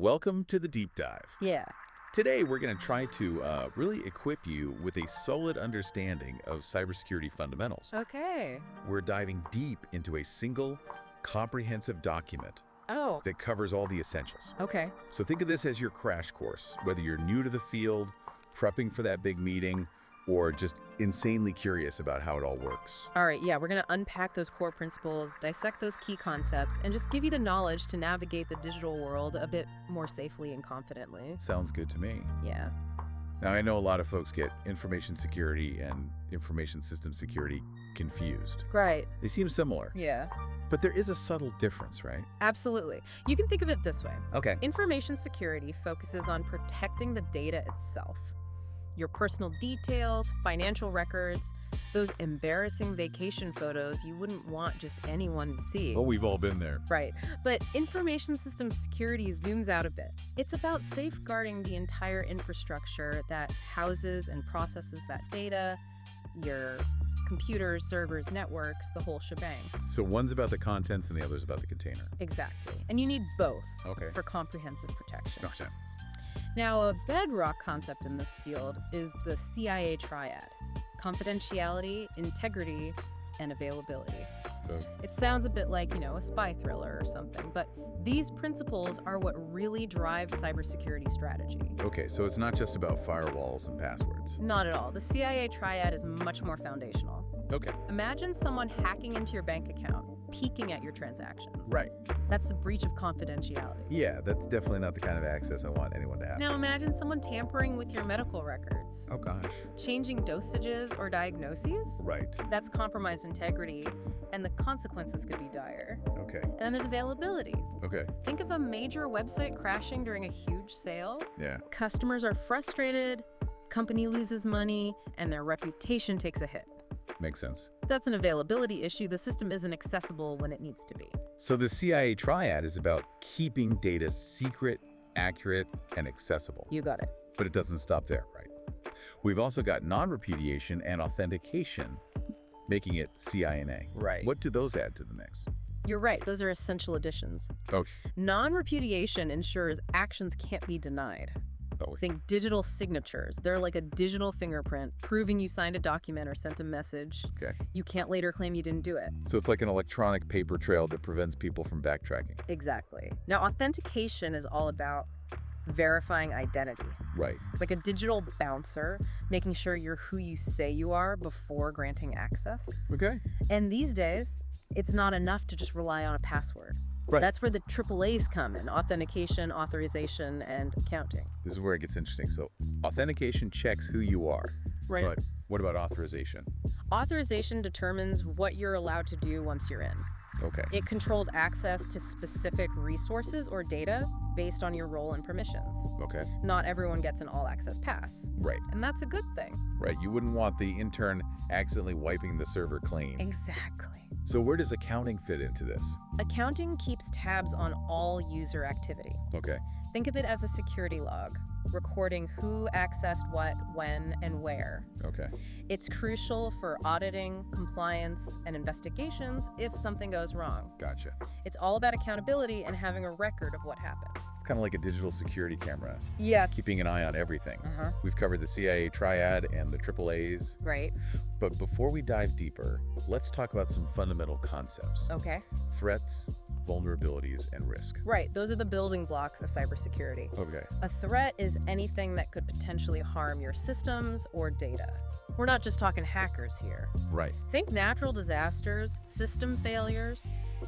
Welcome to the deep dive. Yeah. Today, we're going to try to really equip you with a solid understanding of cybersecurity fundamentals. Okay. We're diving deep into a single, comprehensive document Oh, that covers all the essentials. okay. So think of this as your crash course, whether you're new to the field, prepping for that big meeting, or just insanely curious about how it all works. All right, yeah, we're going to unpack those core principles, dissect those key concepts, and just give you the knowledge to navigate the digital world a bit more safely and confidently. Sounds good to me. Yeah. Now, I know a lot of folks get information security and information system security confused. Right. They seem similar, Yeah. but there is a subtle difference, right? Absolutely. You can think of it this way. Okay. Information security focuses on protecting the data itself. Your personal details, financial records, those embarrassing vacation photos you wouldn't want just anyone to see. Oh, we've all been there. Right. But information system security zooms out a bit. It's about safeguarding the entire infrastructure that houses and processes that data, your computers, servers, networks, the whole shebang. So one's about the contents and the other's about the container. Exactly. And you need both Okay. for comprehensive protection. Gotcha. Now, a bedrock concept in this field is the CIA Triad: confidentiality, integrity, and availability. It sounds a bit like, a spy thriller or something, but these principles are what really drive cybersecurity strategy. Okay, so it's not just about firewalls and passwords. Not at all. The CIA Triad is much more foundational. Okay. Imagine someone hacking into your bank account, peeking at your transactions. Right. That's the breach of confidentiality. Yeah, that's definitely not the kind of access I want anyone to have. Now imagine someone tampering with your medical records, Oh, gosh. changing dosages or diagnoses. Right. That's compromised integrity, and the consequences could be dire. Okay. And then there's availability. Okay. Think of a major website crashing during a huge sale. Yeah. Customers are frustrated, company loses money, and their reputation takes a hit. Makes sense. That's an availability issue. The system isn't accessible when it needs to be. So the CIA Triad is about keeping data secret, accurate, and accessible. You got it. But it doesn't stop there, right? We've also got non-repudiation and authentication, making it CIA. Right. What do those add to the mix? You're right. Those are essential additions. Oh, Non-repudiation ensures actions can't be denied. oh, Think digital signatures. They're like a digital fingerprint proving you signed a document or sent a message. okay. You can't later claim you didn't do it. So it's like an electronic paper trail that prevents people from backtracking. Exactly. Now, authentication is all about verifying identity. Right. It's like a digital bouncer, making sure you're who you say you are before granting access. Okay. And these days, it's not enough to just rely on a password. Right. That's where the AAAs come in: authentication, authorization, and accounting. This is where it gets interesting. So authentication checks who you are. Right. But what about authorization? Authorization determines what you're allowed to do once you're in. Okay. It controls access to specific resources or data based on your role and permissions. Okay. Not everyone gets an all-access pass, Right. and that's a good thing. Right. You wouldn't want the intern accidentally wiping the server clean. Exactly. So where does accounting fit into this? Accounting keeps tabs on all user activity. Okay. Think of it as a security log, recording who accessed what, when, and where. Okay. It's crucial for auditing, compliance, and investigations if something goes wrong. Gotcha. It's all about accountability and having a record of what happened. It's kind of like a digital security camera, Yeah. keeping an eye on everything. Uh-huh. We've covered the CIA Triad and the AAAs. Right. But before we dive deeper, let's talk about some fundamental concepts. Okay. Threats, vulnerabilities, and risk. Right. Those are the building blocks of cybersecurity. Okay. A threat is anything that could potentially harm your systems or data. We're not just talking hackers here. Right. Think natural disasters, system failures,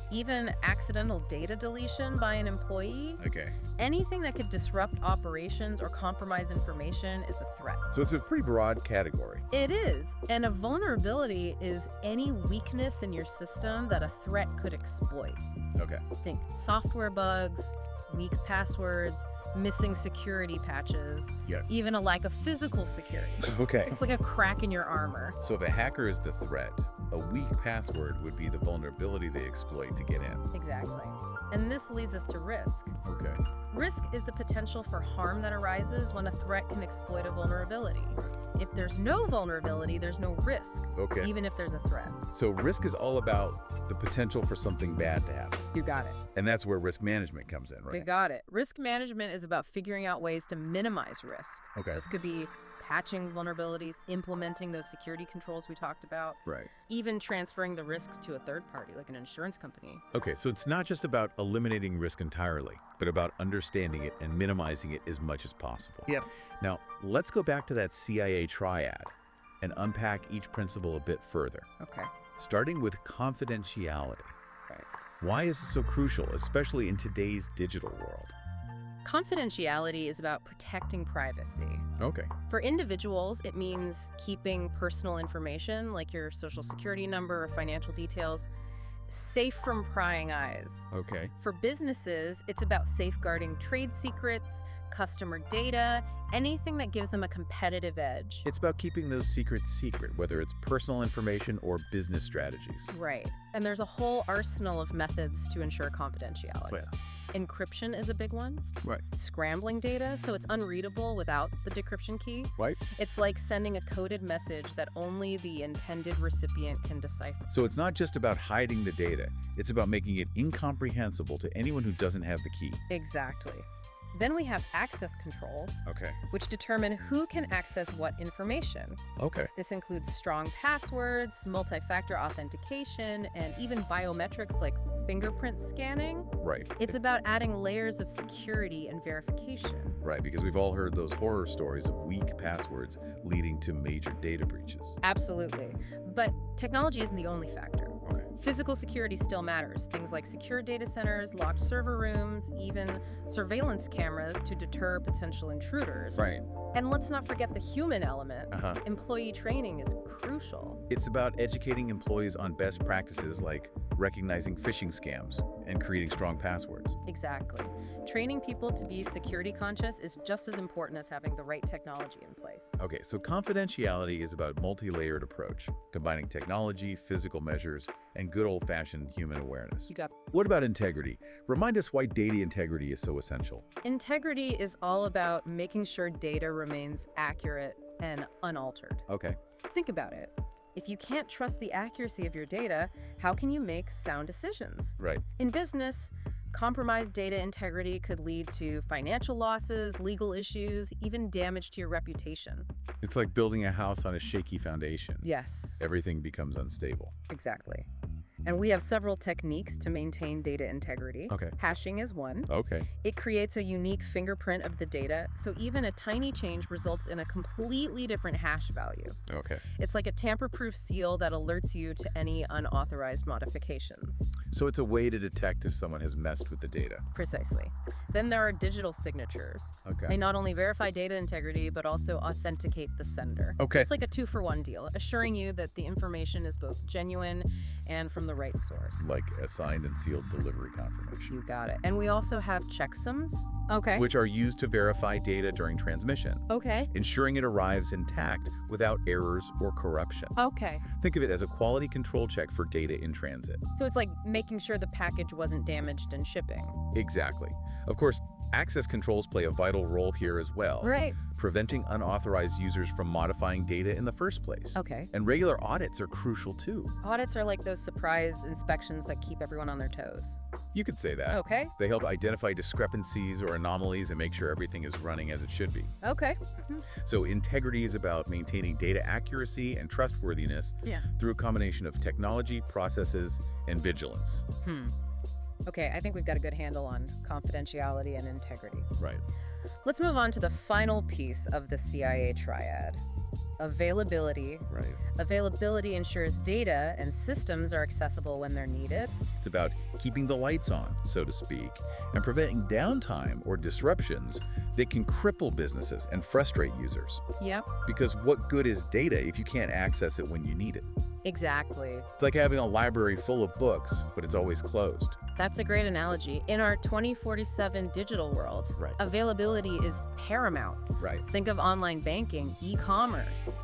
even accidental data deletion by an employee. Okay. Anything that could disrupt operations or compromise information is a threat. So it's a pretty broad category. It is. And a vulnerability is any weakness in your system that a threat could exploit. Okay. Think software bugs, weak passwords, missing security patches, Yeah. even a lack of physical security. Okay. It's like a crack in your armor. So if a hacker is the threat, a weak password would be the vulnerability they exploit to get in. Exactly. And this leads us to risk. Okay. Risk is the potential for harm that arises when a threat can exploit a vulnerability. If there's no vulnerability, there's no risk, Okay. even if there's a threat. So risk is all about the potential for something bad to happen. You got it. And that's where risk management comes in, You right? got it. Risk management is about figuring out ways to minimize risk. Okay. This could be patching vulnerabilities, implementing those security controls we talked about, Right. even transferring the risk to a third party, like an insurance company. Okay, so it's not just about eliminating risk entirely, but about understanding it and minimizing it as much as possible. Yep. Now, let's go back to that CIA Triad and unpack each principle a bit further, Okay. starting with confidentiality. Right. Why is this so crucial, especially in today's digital world? Confidentiality is about protecting privacy. Okay. For individuals, it means keeping personal information like your social security number or financial details safe from prying eyes. Okay. For businesses, it's about safeguarding trade secrets, customer data, anything that gives them a competitive edge. It's about keeping those secrets secret, whether it's personal information or business strategies. Right. And there's a whole arsenal of methods to ensure confidentiality. Well. Encryption is a big one. Right. Scrambling data so it's unreadable without the decryption key. Right. It's like sending a coded message that only the intended recipient can decipher. So it's not just about hiding the data, it's about making it incomprehensible to anyone who doesn't have the key. Exactly. Then we have access controls, Okay. which determine who can access what information. Okay. This includes strong passwords, multi-factor authentication, and even biometrics like fingerprint scanning. Right. It's about adding layers of security and verification. Right, because we've all heard those horror stories of weak passwords leading to major data breaches. Absolutely. But technology isn't the only factor. Okay. Physical security still matters. Things like secure data centers, locked server rooms, even surveillance cameras to deter potential intruders. Right. And let's not forget the human element. Uh-huh. Employee training is crucial. It's about educating employees on best practices like recognizing phishing scams and creating strong passwords. Exactly. Training people to be security conscious is just as important as having the right technology in place. Okay, so confidentiality is about multi-layered approach, combining technology, physical measures, and good old-fashioned human awareness. You got What about integrity? Remind us why data integrity is so essential. Integrity is all about making sure data remains accurate and unaltered. Okay. Think about it. If you can't trust the accuracy of your data, how can you make sound decisions? Right. In business, compromised data integrity could lead to financial losses, legal issues, even damage to your reputation. It's like building a house on a shaky foundation. Yes, Everything becomes unstable. exactly. And we have several techniques to maintain data integrity. Okay. Hashing is one. Okay. It creates a unique fingerprint of the data, so even a tiny change results in a completely different hash value. Okay. It's like a tamper-proof seal that alerts you to any unauthorized modifications. So it's a way to detect if someone has messed with the data. Precisely. Then there are digital signatures. Okay. They not only verify data integrity, but also authenticate the sender. Okay. It's like a 2-for-1 deal, assuring you that the information is both genuine and from the right source. Like a signed and sealed delivery confirmation. You got it. And we also have checksums. Okay. Which are used to verify data during transmission, Okay. ensuring it arrives intact without errors or corruption. Okay. Think of it as a quality control check for data in transit. So it's like making sure the package wasn't damaged in shipping. Exactly. Of course, access controls play a vital role here as well, Right. preventing unauthorized users from modifying data in the first place. Okay. And regular audits are crucial too. Audits are like those surprise inspections that keep everyone on their toes. You could say that. Okay. They help identify discrepancies or anomalies and make sure everything is running as it should be. Okay. So integrity is about maintaining data accuracy and trustworthiness Yeah. through a combination of technology, processes, and vigilance. Okay, I think we've got a good handle on confidentiality and integrity. Right. Let's move on to the final piece of the CIA Triad. Availability. Right. Availability ensures data and systems are accessible when they're needed. It's about keeping the lights on, so to speak, and preventing downtime or disruptions that can cripple businesses and frustrate users. Yep. Because what good is data if you can't access it when you need it? Exactly. It's like having a library full of books, but it's always closed. That's a great analogy. In our 2047 digital world, Right. availability is paramount. Right. Think of online banking, e-commerce,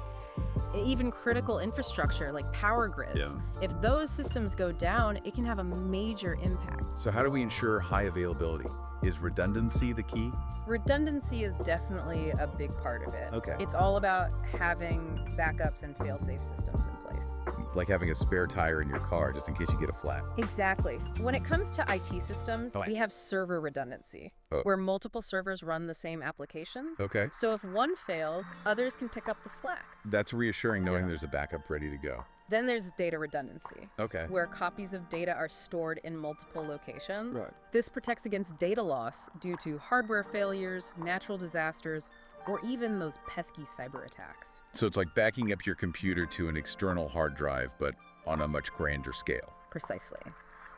even critical infrastructure like power grids. Yeah. If those systems go down, it can have a major impact. So how do we ensure high availability? Is redundancy the key? Redundancy is definitely a big part of it. Okay. It's all about having backups and fail-safe systems in place. Like having a spare tire in your car just in case you get a flat. Exactly. When it comes to IT systems, Right. we have server redundancy, Oh. where multiple servers run the same application. Okay. So if one fails, others can pick up the slack. That's reassuring knowing there's a backup ready to go. Then there's data redundancy, Okay. where copies of data are stored in multiple locations. Right. This protects against data loss due to hardware failures, natural disasters, or even those pesky cyber attacks. So it's like backing up your computer to an external hard drive, but on a much grander scale. Precisely.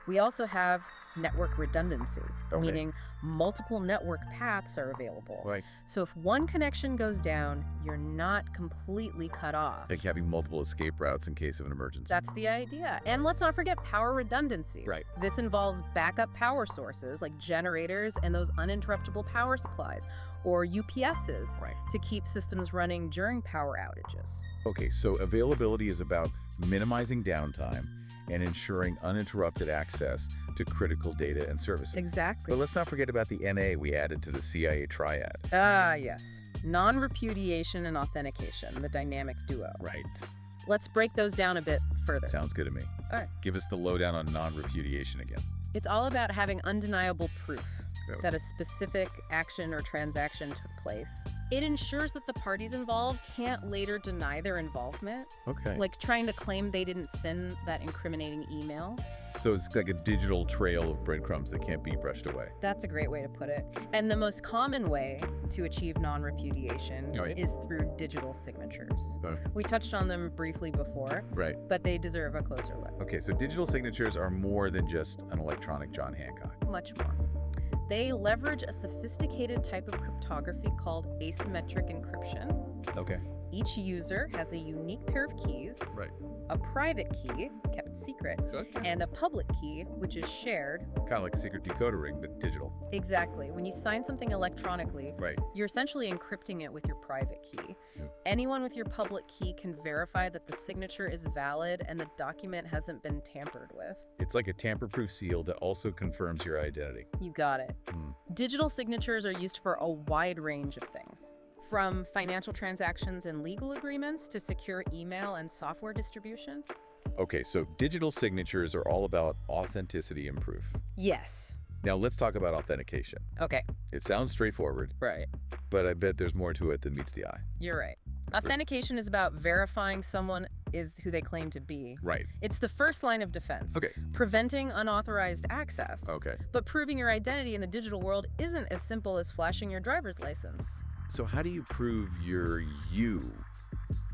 We also have network redundancy, Okay. meaning multiple network paths are available. Right. So if one connection goes down, you're not completely cut off. Like having multiple escape routes in case of an emergency. That's the idea. And let's not forget power redundancy. Right. This involves backup power sources like generators and those uninterruptible power supplies, or UPSs, Right. to keep systems running during power outages. Okay, so availability is about minimizing downtime and ensuring uninterrupted access to critical data and services. Exactly. But let's not forget about the NA we added to the CIA Triad. Ah, yes. Non-repudiation and authentication, the dynamic duo. Right. Let's break those down a bit further. Sounds good to me. All right. Give us the lowdown on non-repudiation again. It's all about having undeniable proof Okay. that a specific action or transaction took place. It ensures that the parties involved can't later deny their involvement, Okay. like trying to claim they didn't send that incriminating email. So it's like a digital trail of breadcrumbs that can't be brushed away. That's a great way to put it. And the most common way to achieve non-repudiation Oh, yeah? is through digital signatures. Oh. We touched on them briefly before, Right. but they deserve a closer look. Okay, so digital signatures are more than just an electronic John Hancock. Much more. They leverage a sophisticated type of cryptography called asymmetric encryption. Okay. Each user has a unique pair of keys, Right. a private key, kept secret, and a public key, which is shared. Kind of like a secret decoder ring, but digital. Exactly. When you sign something electronically, Right. you're essentially encrypting it with your private key. Yeah. Anyone with your public key can verify that the signature is valid and the document hasn't been tampered with. It's like a tamper-proof seal that also confirms your identity. You got it. Hmm. Digital signatures are used for a wide range of things, from financial transactions and legal agreements to secure email and software distribution. Okay, so digital signatures are all about authenticity and proof. Yes. Now let's talk about authentication. Okay. It sounds straightforward, Right. but I bet there's more to it than meets the eye. You're right. Authentication is about verifying someone is who they claim to be. Right. It's the first line of defense. Okay. Preventing unauthorized access. Okay. But proving your identity in the digital world isn't as simple as flashing your driver's license. So how do you prove you're you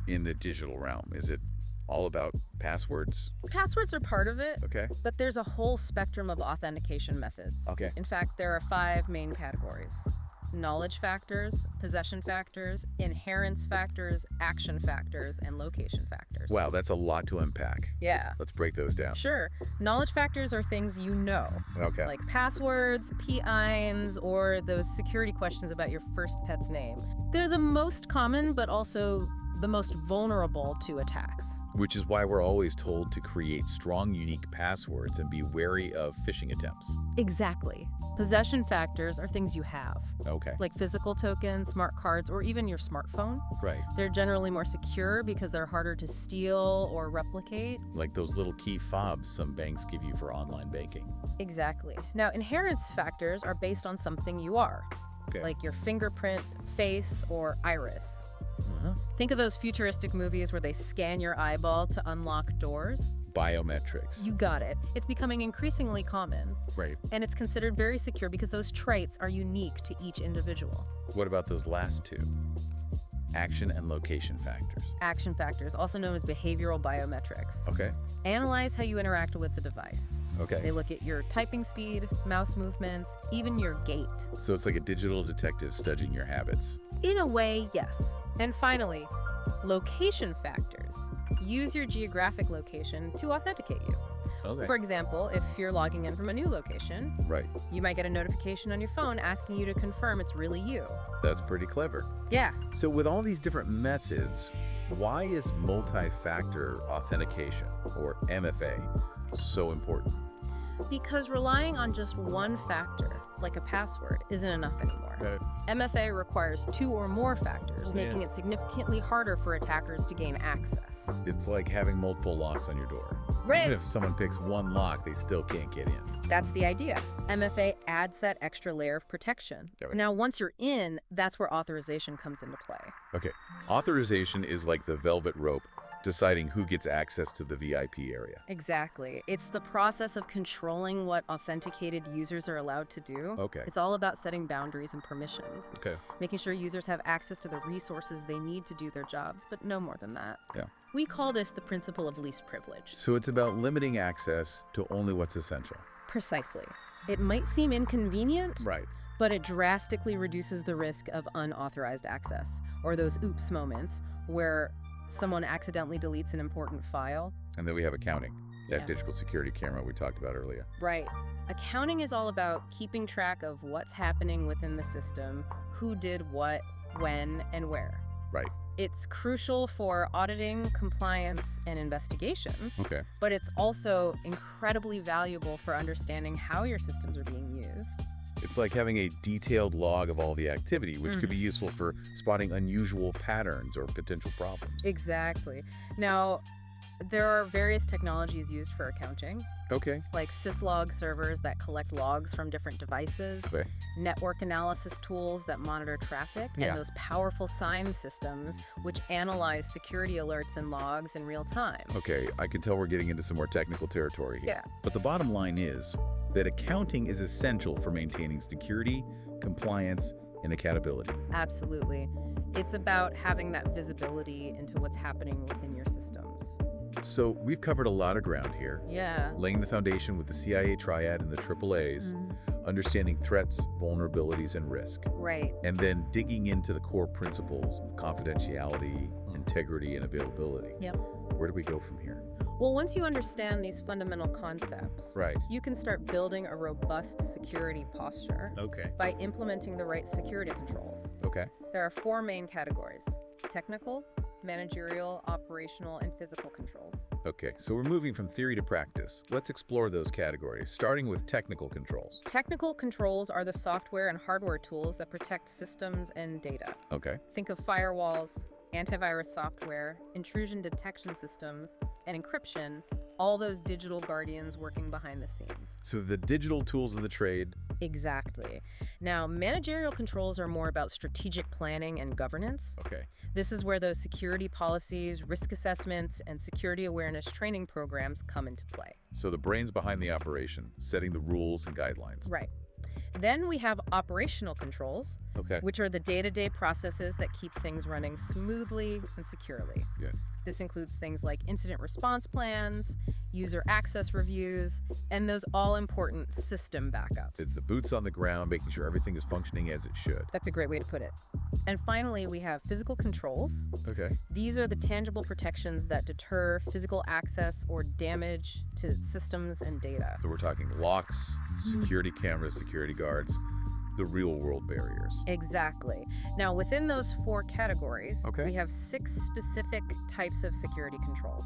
in the digital realm? Is it all about passwords? Passwords are part of it, Okay. but there's a whole spectrum of authentication methods. Okay. In fact, there are 5 main categories: knowledge factors, possession factors, inherence factors, action factors, and location factors. Wow, that's a lot to unpack. Yeah. Let's break those down. Sure. Knowledge factors are things you know, Okay. like passwords, PINs, or those security questions about your first pet's name. They're the most common, but also the most vulnerable to attacks. Which is why we're always told to create strong, unique passwords and be wary of phishing attempts. Exactly. Possession factors are things you have, Okay. like physical tokens, smart cards, or even your smartphone. Right. They're generally more secure because they're harder to steal or replicate. Like those little key fobs some banks give you for online banking. Exactly. Now, inherence factors are based on something you are, Okay. like your fingerprint, face, or iris. Uh-huh. Think of those futuristic movies where they scan your eyeball to unlock doors. Biometrics. You got it. It's becoming increasingly common, Right. and it's considered very secure because those traits are unique to each individual. What about those last two? Action and location factors. Action factors, also known as behavioral biometrics, Okay. analyze how you interact with the device. They Okay. look at your typing speed, mouse movements, even your gait. So it's like a digital detective studying your habits. In a way, yes. And finally, location factors. Use your geographic location to authenticate you. Okay. For example, if you're logging in from a new location, Right. you might get a notification on your phone asking you to confirm it's really you. That's pretty clever. Yeah. So with all these different methods, why is multi-factor authentication, or MFA, so important? Because relying on just one factor, like a password, isn't enough anymore. Okay. MFA requires 2 or more factors, making it significantly harder for attackers to gain access. It's like having multiple locks on your door. Right. Even if someone picks one lock, they still can't get in. That's the idea. MFA adds that extra layer of protection. Okay. Now, once you're in, that's where authorization comes into play. Okay. Authorization is like the velvet rope deciding who gets access to the VIP area. Exactly. It's the process of controlling what authenticated users are allowed to do. Okay. It's all about setting boundaries and permissions. Okay. Making sure users have access to the resources they need to do their jobs, but no more than that. Yeah. We call this the principle of least privilege. So it's about limiting access to only what's essential. Precisely. It might seem inconvenient, Right. but it drastically reduces the risk of unauthorized access, or those oops moments where someone accidentally deletes an important file. And then we have accounting, that Yeah. digital security camera we talked about earlier. Right. Accounting is all about keeping track of what's happening within the system, who did what, when, and where. Right. It's crucial for auditing, compliance, and investigations, Okay. but it's also incredibly valuable for understanding how your systems are being used. It's like having a detailed log of all the activity, which could be useful for spotting unusual patterns or potential problems. Exactly. Now, there are various technologies used for accounting, Okay. like syslog servers that collect logs from different devices, Okay. network analysis tools that monitor traffic, Yeah. and those powerful SIEM systems which analyze security alerts and logs in real time. Okay, I can tell we're getting into some more technical territory here. Yeah. But the bottom line is that accounting is essential for maintaining security, compliance, and accountability. Absolutely. It's about having that visibility into what's happening within your systems. So we've covered a lot of ground here, Yeah. laying the foundation with the CIA Triad and the AAAs, understanding threats, vulnerabilities, and risk, Right. and then digging into the core principles of confidentiality, integrity, and availability. Yep. Where do we go from here? Well, once you understand these fundamental concepts, Right. you can start building a robust security posture Okay. by implementing the right security controls. Okay. There are 4 main categories: technical, managerial, operational, and physical controls. Okay, so we're moving from theory to practice. Let's explore those categories, starting with technical controls. Technical controls are the software and hardware tools that protect systems and data. Okay. Think of firewalls, antivirus software, intrusion detection systems, and encryption, all those digital guardians working behind the scenes. So the digital tools of the trade. Exactly. Now, managerial controls are more about strategic planning and governance. Okay. This is where those security policies, risk assessments, and security awareness training programs come into play. So the brains behind the operation, setting the rules and guidelines. Right. Then we have operational controls, Okay. which are the day-to-day processes that keep things running smoothly and securely. Good. This includes things like incident response plans, user access reviews, and those all-important system backups. It's the boots on the ground, making sure everything is functioning as it should. That's a great way to put it. And finally, we have physical controls. Okay. These are the tangible protections that deter physical access or damage to systems and data. So we're talking locks, security cameras, security guards, the real world barriers. Exactly. Now, within those 4 categories, Okay. we have 6 specific types of security controls: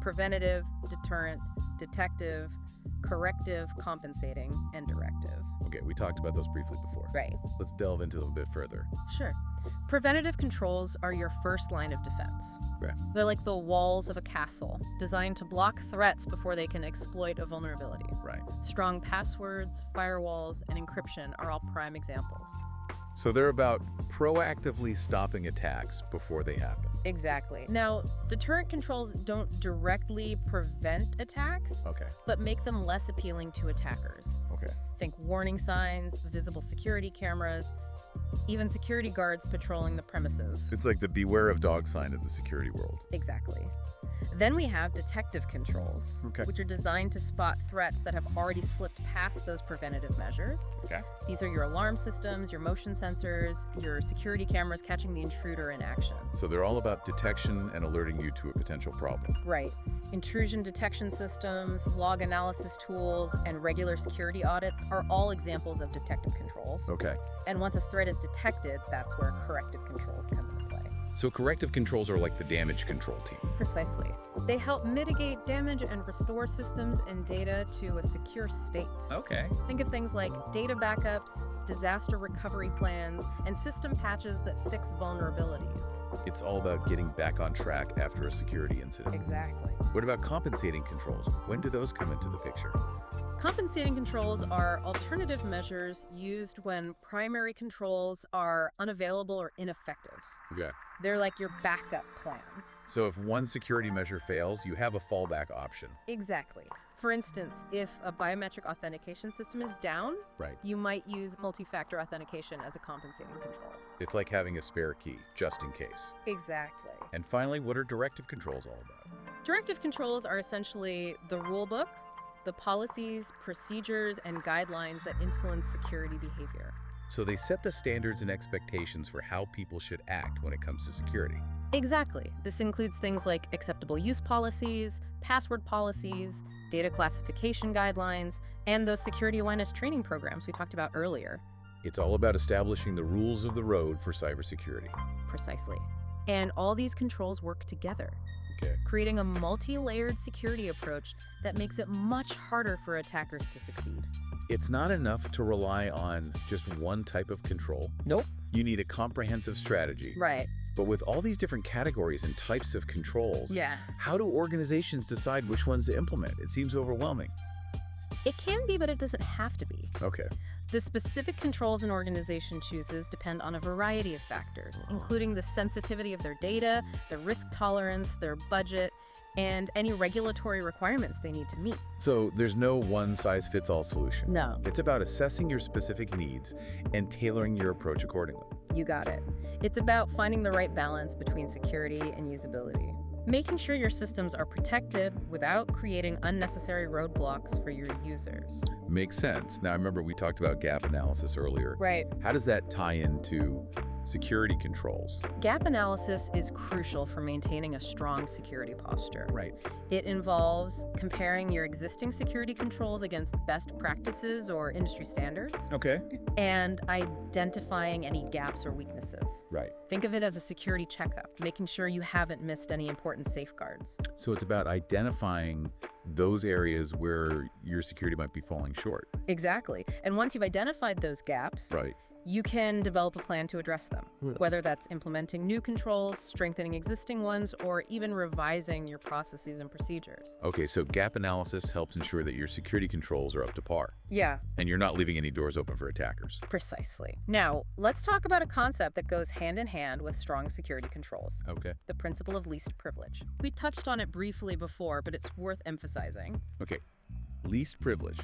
preventative, deterrent, detective, corrective, compensating, and directive. Okay, we talked about those briefly before. Right. Let's delve into them a bit further. Sure. Preventative controls are your first line of defense. Right. They're like the walls of a castle, designed to block threats before they can exploit a vulnerability. Right. Strong passwords, firewalls, and encryption are all prime examples. So they're about proactively stopping attacks before they happen. Exactly. Now, deterrent controls don't directly prevent attacks, Okay. but make them less appealing to attackers. Okay. Think warning signs, visible security cameras, even security guards patrolling the premises. It's like the beware of dog sign of the security world. Exactly. Then we have detective controls, Okay. which are designed to spot threats that have already slipped past those preventative measures. Okay. These are your alarm systems, your motion sensors, your security cameras catching the intruder in action. So they're all about detection and alerting you to a potential problem. Right. Intrusion detection systems, log analysis tools, and regular security audits are all examples of detective controls. Okay. And once a threat is detected, that's where corrective controls come into play. So corrective controls are like the damage control team. Precisely. They help mitigate damage and restore systems and data to a secure state. Okay. Think of things like data backups, disaster recovery plans, and system patches that fix vulnerabilities. It's all about getting back on track after a security incident. Exactly. What about compensating controls? When do those come into the picture? Compensating controls are alternative measures used when primary controls are unavailable or ineffective. Okay. They're like your backup plan. So if one security measure fails, you have a fallback option. Exactly. For instance, if a biometric authentication system is down, Right. you might use multi-factor authentication as a compensating control. It's like having a spare key, just in case. Exactly. And finally, what are directive controls all about? Directive controls are essentially the rule book, the policies, procedures, and guidelines that influence security behavior. So they set the standards and expectations for how people should act when it comes to security. Exactly. This includes things like acceptable use policies, password policies, data classification guidelines, and those security awareness training programs we talked about earlier. It's all about establishing the rules of the road for cybersecurity. Precisely. And all these controls work together, Okay. creating a multi-layered security approach that makes it much harder for attackers to succeed. It's not enough to rely on just one type of control. Nope. You need a comprehensive strategy. Right. But with all these different categories and types of controls, Yeah. how do organizations decide which ones to implement? It seems overwhelming. It can be, but it doesn't have to be. Okay. The specific controls an organization chooses depend on a variety of factors, including the sensitivity of their data, their risk tolerance, their budget, and any regulatory requirements they need to meet. So there's no one-size-fits-all solution. No. It's about assessing your specific needs and tailoring your approach accordingly. You got it. It's about finding the right balance between security and usability. Making sure your systems are protected without creating unnecessary roadblocks for your users. Makes sense. Now, I remember we talked about gap analysis earlier. Right. How does that tie into security controls? Gap analysis is crucial for maintaining a strong security posture. Right. It involves comparing your existing security controls against best practices or industry standards, Okay. and identifying any gaps or weaknesses. Right. Think of it as a security checkup, making sure you haven't missed any important safeguards. So it's about identifying those areas where your security might be falling short. Exactly. And once you've identified those gaps, Right. you can develop a plan to address them, whether that's implementing new controls, strengthening existing ones, or even revising your processes and procedures. Okay, so gap analysis helps ensure that your security controls are up to par, Yeah, and you're not leaving any doors open for attackers. precisely. Now, let's talk about a concept that goes hand in hand with strong security controls. Okay. The principle of least privilege. We touched on it briefly before, but it's worth emphasizing. Okay. Least privilege.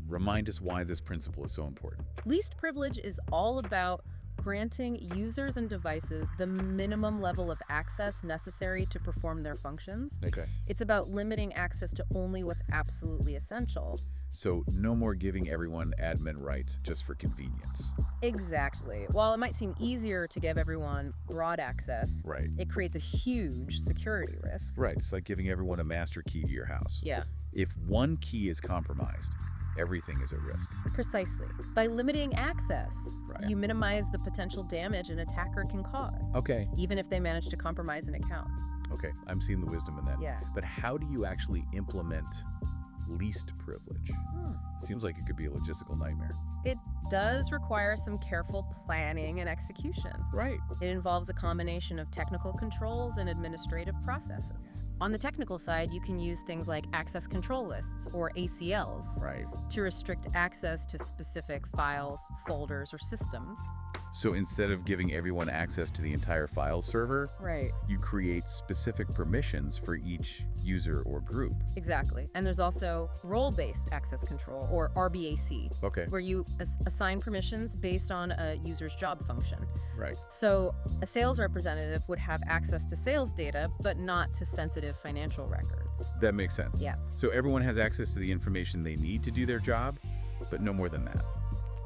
Remind us why this principle is so important. Least privilege is all about granting users and devices the minimum level of access necessary to perform their functions. Okay. It's about limiting access to only what's absolutely essential. So no more giving everyone admin rights just for convenience. Exactly. While it might seem easier to give everyone broad access, Right. it creates a huge security risk. Right. It's like giving everyone a master key to your house. Yeah, If one key is compromised, everything is at risk. precisely. By limiting access, Right. you minimize the potential damage an attacker can cause, Okay. even if they manage to compromise an account. Okay. I'm seeing the wisdom in that. Yeah. But how do you actually implement least privilege? Seems like it could be a logistical nightmare. It does require some careful planning and execution. Right. It involves a combination of technical controls and administrative processes. On the technical side, you can use things like access control lists, or ACLs, Right. to restrict access to specific files, folders, or systems. So instead of giving everyone access to the entire file server, Right. you create specific permissions for each user or group. Exactly. And there's also role-based access control, or RBAC, Okay. where you assign permissions based on a user's job function. Right. So a sales representative would have access to sales data, but not to sensitive financial records. That makes sense. Yeah. So everyone has access to the information they need to do their job, but no more than that.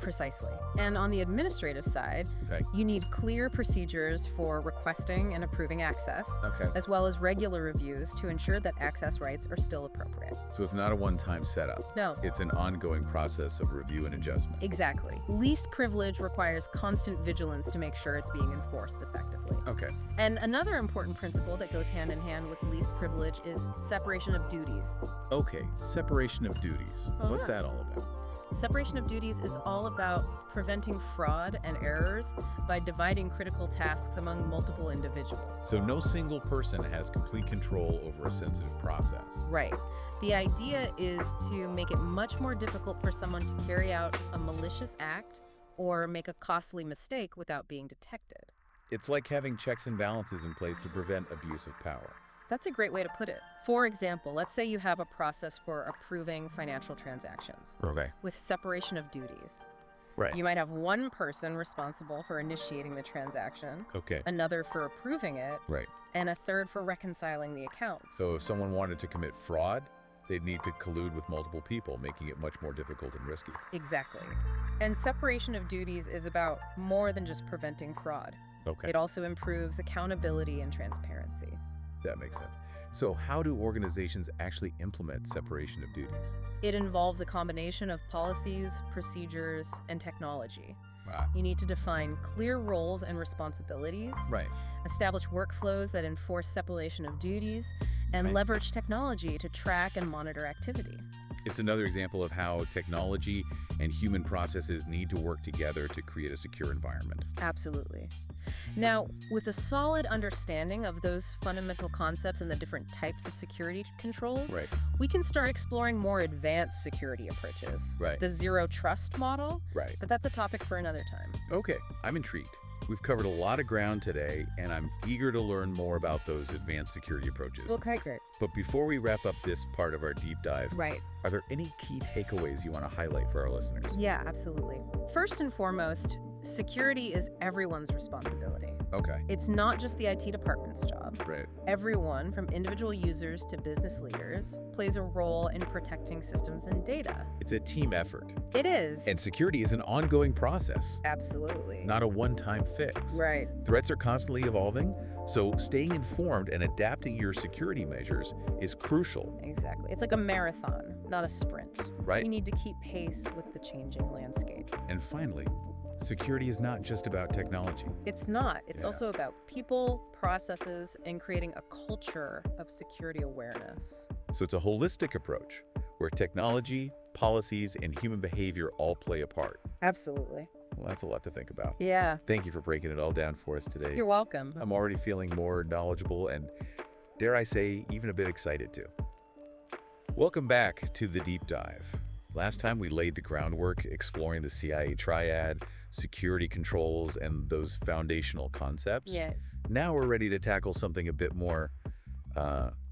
Precisely. And on the administrative side, Okay. you need clear procedures for requesting and approving access, Okay. as well as regular reviews to ensure that access rights are still appropriate. So it's not a one-time setup. No. It's an ongoing process of review and adjustment. Exactly. Least privilege requires constant vigilance to make sure it's being enforced effectively. Okay. And another important principle that goes hand in hand with least privilege is separation of duties. Okay. Separation of duties. What's that all about? Separation of duties is all about preventing fraud and errors by dividing critical tasks among multiple individuals. So no single person has complete control over a sensitive process. Right. The idea is to make it much more difficult for someone to carry out a malicious act or make a costly mistake without being detected. It's like having checks and balances in place to prevent abuse of power. That's a great way to put it. For example, let's say you have a process for approving financial transactions Okay. with separation of duties. Right. You might have one person responsible for initiating the transaction, Okay. another for approving it, Right. and a third for reconciling the accounts. So if someone wanted to commit fraud, they'd need to collude with multiple people, making it much more difficult and risky. Exactly. And separation of duties is about more than just preventing fraud. Okay. It also improves accountability and transparency. That makes sense. So how do organizations actually implement separation of duties? It involves a combination of policies, procedures, and technology. Wow. You need to define clear roles and responsibilities, Right. establish workflows that enforce separation of duties, and Okay. leverage technology to track and monitor activity. It's another example of how technology and human processes need to work together to create a secure environment. Absolutely. Now, with a solid understanding of those fundamental concepts and the different types of security controls, Right. we can start exploring more advanced security approaches. Right. The zero trust model, Right. but that's a topic for another time. Okay, I'm intrigued. We've covered a lot of ground today, and I'm eager to learn more about those advanced security approaches. Okay, great. But before we wrap up this part of our deep dive, Right. are there any key takeaways you want to highlight for our listeners? Yeah, absolutely. First and foremost, security is everyone's responsibility. Okay. It's not just the IT department's job. Right. Everyone, from individual users to business leaders, plays a role in protecting systems and data. It's a team effort. It is. And security is an ongoing process, Absolutely. not a one-time fix. Right. Threats are constantly evolving, so staying informed and adapting your security measures is crucial, Exactly. It's like a marathon, not a sprint. right? You need to keep pace with the changing landscape. And finally, security is not just about technology. It's not. It's Yeah. also about people, processes, and creating a culture of security awareness. So it's a holistic approach where technology, policies, and human behavior all play a part. Absolutely. Well, that's a lot to think about. Yeah. Thank you for breaking it all down for us today. You're welcome. I'm already feeling more knowledgeable and, dare I say, even a bit excited too. Welcome back to the deep dive. Last time we laid the groundwork exploring the CIA Triad, security controls, and those foundational concepts. Yeah. Now we're ready to tackle something a bit more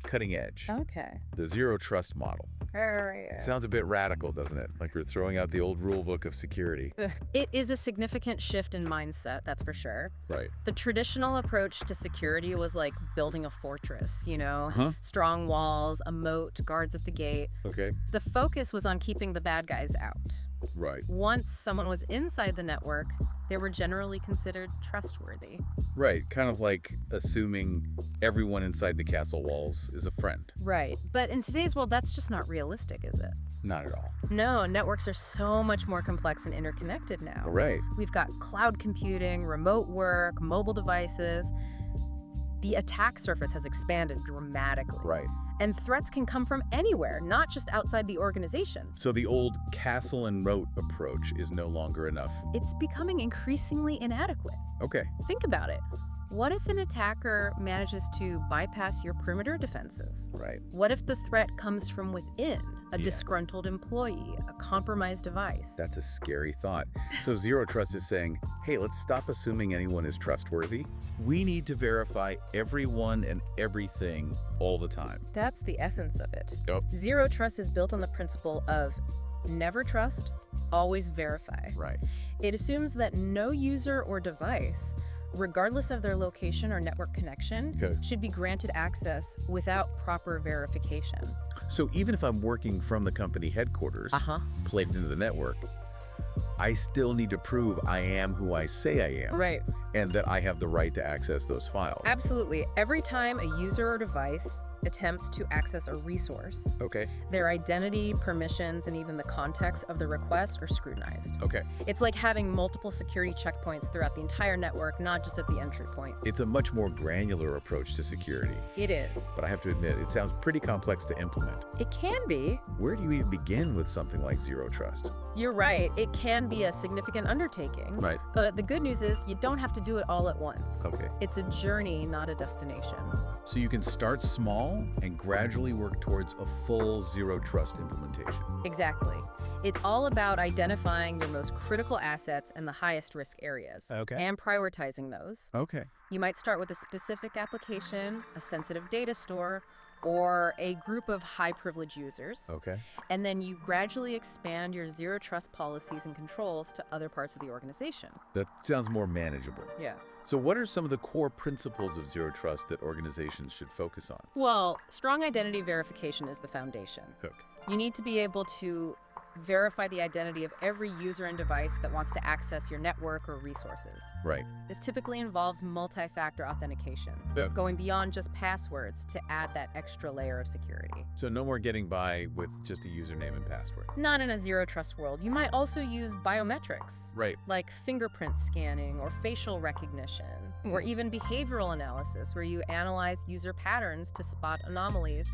cutting edge, Okay. the zero trust model. It sounds a bit radical, doesn't it? Like we're throwing out the old rule book of security. It is a significant shift in mindset, that's for sure. Right. The traditional approach to security was like building a fortress, Huh? strong walls, a moat, guards at the gate. Okay. The focus was on keeping the bad guys out. Right. Once someone was inside the network, they were generally considered trustworthy. Right. Kind of like assuming everyone inside the castle walls is a friend. Right. But in today's world, that's just not realistic, is it? Not at all. No, networks are so much more complex and interconnected now. Right. We've got cloud computing, remote work, mobile devices. The attack surface has expanded dramatically. Right. And threats can come from anywhere, not just outside the organization. So the old castle and moat approach is no longer enough. It's becoming increasingly inadequate. Okay. Think about it. What if an attacker manages to bypass your perimeter defenses? Right. What if the threat comes from within? A Yeah. disgruntled employee, a compromised device? That's a scary thought. So zero trust is saying, hey, let's stop assuming anyone is trustworthy. We need to verify everyone and everything all the time. That's the essence of it. Yep. Zero trust is built on the principle of never trust, always verify. Right. It assumes that no user or device, regardless of their location or network connection, Okay. should be granted access without proper verification. So even if I'm working from the company headquarters, Uh-huh. plugged into the network, I still need to prove I am who I say I am. Right. And that I have the right to access those files. Absolutely. Every time a user or device attempts to access a resource, Okay. their identity, permissions, and even the context of the request are scrutinized. Okay. It's like having multiple security checkpoints throughout the entire network, not just at the entry point. It's a much more granular approach to security. It is. But I have to admit, it sounds pretty complex to implement. It can be. Where do you even begin with something like zero trust? You're right. It can be a significant undertaking. Right. But the good news is you don't have to do it all at once. Okay. It's a journey, not a destination. So you can start small and gradually work towards a full zero trust implementation. Exactly. It's all about identifying your most critical assets and the highest risk areas. Okay. And prioritizing those. Okay. You might start with a specific application, a sensitive data store, or a group of high privilege users. Okay. And then you gradually expand your zero trust policies and controls to other parts of the organization. That sounds more manageable. Yeah. So what are some of the core principles of zero trust that organizations should focus on? Well, strong identity verification is the foundation. Hook. You need to be able to verify the identity of every user and device that wants to access your network or resources. Right. This typically involves multi-factor authentication, Yeah. going beyond just passwords to add that extra layer of security. So no more getting by with just a username and password. Not in a zero trust world. You might also use biometrics, Right. like fingerprint scanning or facial recognition, or even behavioral analysis, where you analyze user patterns to spot anomalies.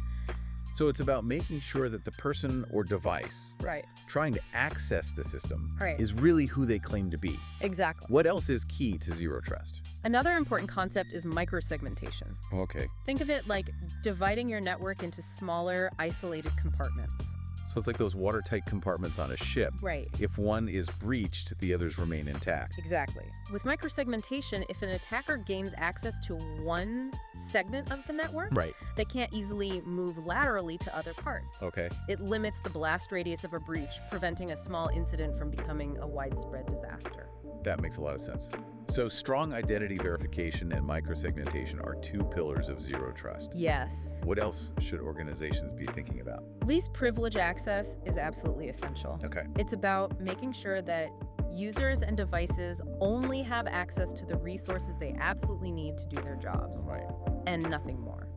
So it's about making sure that the person or device Right. trying to access the system Right. is really who they claim to be. Exactly. What else is key to zero trust? Another important concept is microsegmentation. Okay. Think of it like dividing your network into smaller, isolated compartments. So it's like those watertight compartments on a ship. Right. If one is breached, the others remain intact. Exactly. With microsegmentation, if an attacker gains access to one segment of the network, Right. they can't easily move laterally to other parts. Okay. It limits the blast radius of a breach, preventing a small incident from becoming a widespread disaster. That makes a lot of sense. So strong identity verification and microsegmentation are two pillars of zero trust. Yes. What else should organizations be thinking about? Least privilege access is absolutely essential. Okay. It's about making sure that users and devices only have access to the resources they absolutely need to do their jobs, Right. and nothing more.